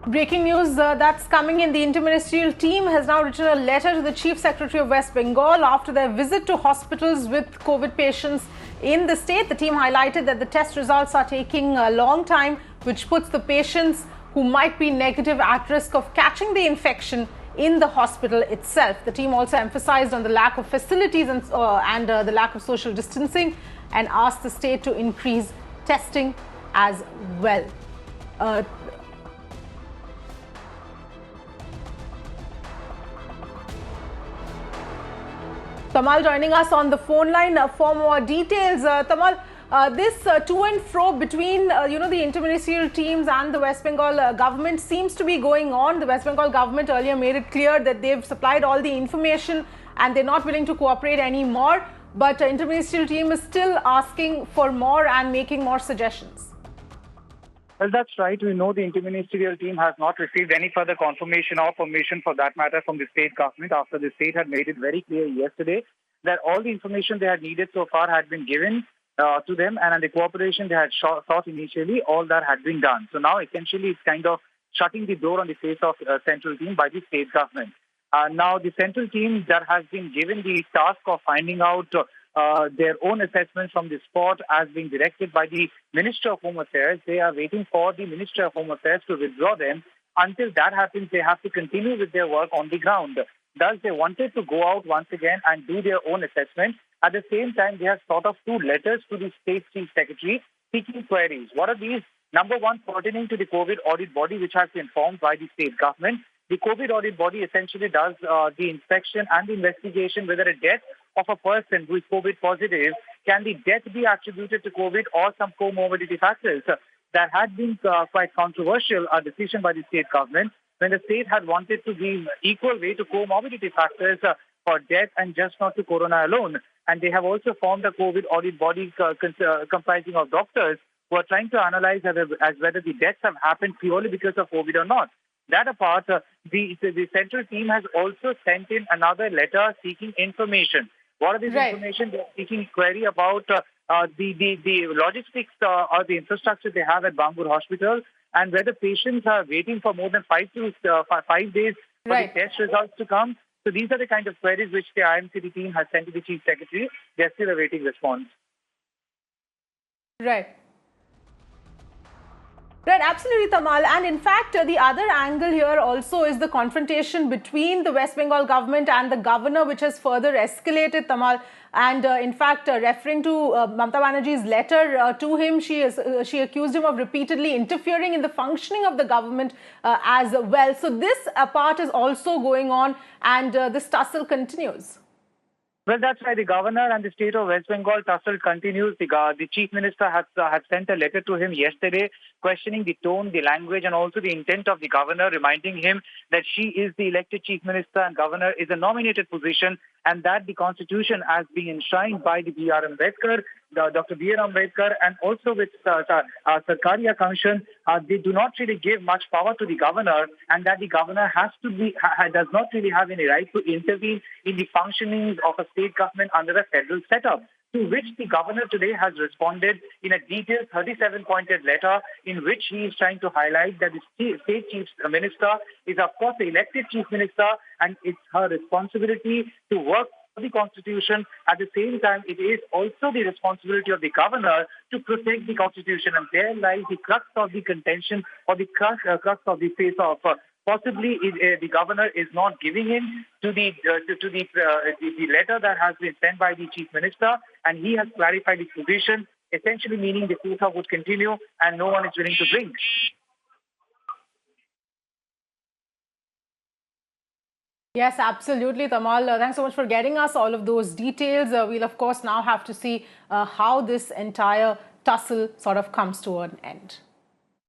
Breaking news that's coming in. The Interministerial team has now written a letter to the Chief Secretary of West Bengal after their visit to hospitals with COVID patients in the state. The team highlighted that the test results are taking a long time, which puts the patients who might be negative at risk of catching the infection in the hospital itself. The team also emphasized on the lack of facilities and the lack of social distancing and asked the state to increase testing as well. Tamal joining us on the phone line for more details. Tamal, this to and fro between the interministerial teams and the West Bengal government seems to be going on. The West Bengal government earlier made it clear that they've supplied all the information and they're not willing to cooperate anymore. But the interministerial team is still asking for more and making more suggestions. Well, that's right. We know the interministerial team has not received any further confirmation or permission for that matter from the state government after the state had made it very clear yesterday that all the information they had needed so far had been given to them, and the cooperation they had sought initially, all that had been done. So now essentially it's kind of shutting the door on the face of central team by the state government. Now the central team that has been given the task of finding out their own assessments from the spot as being directed by the Minister of Home Affairs. They are waiting for the Minister of Home Affairs to withdraw them. Until that happens, they have to continue with their work on the ground. Thus, they wanted to go out once again and do their own assessment. At the same time, they have sort of two letters to the State Chief Secretary seeking queries. What are these? Number one, pertaining to the COVID audit body, which has been formed by the state government. The COVID audit body essentially does the inspection and the investigation whether a death of a person who is COVID positive, can the death be attributed to COVID or some comorbidity factors? That had been quite controversial, a decision by the state government, when the state had wanted to give equal weight to comorbidity factors for death and just not to corona alone. And they have also formed a COVID audit body comprising of doctors who are trying to analyze as whether the deaths have happened purely because of COVID or not. That apart, the central team has also sent in another letter seeking information. What are these information? They're seeking query about the logistics or the infrastructure they have at Bangalore Hospital, and whether patients are waiting for more than 5 days for the test results to come. So these are the kind of queries which the IMCD team has sent to the Chief Secretary. They're still awaiting response. Right, absolutely, Tamal. And in fact, the other angle here also is the confrontation between the West Bengal government and the governor, which has further escalated, Tamal. And in fact, referring to Mamata Banerjee's letter to him, she accused him of repeatedly interfering in the functioning of the government as well. So this part is also going on, and this tussle continues. Well, that's right. The governor and the state of West Bengal tussle continues. The chief minister had sent a letter to him yesterday questioning the tone, the language, and also the intent of the governor, reminding him that she is the elected chief minister and governor is a nominated position, and that the constitution as being enshrined by the B.R. Ambedkar, Dr. B.R. Ambedkar, and also with Sarkaria Commission, they do not really give much power to the governor, and that the governor does not really have any right to intervene in the functioning of a state government under a federal setup. To which the governor today has responded in a detailed 37-pointed letter in which he is trying to highlight that the state chief minister is, of course, the elected chief minister, and it's her responsibility to work for the constitution. At the same time, it is also the responsibility of the governor to protect the constitution, and there lies the crux of the contention or the crux of the face of possibly the governor is not giving in to the letter that has been sent by the chief minister, and he has clarified his position, essentially meaning the face-off would continue and no one is willing to blink. Yes, absolutely, Tamal. Thanks so much for getting us all of those details. We'll, of course, now have to see how this entire tussle sort of comes to an end.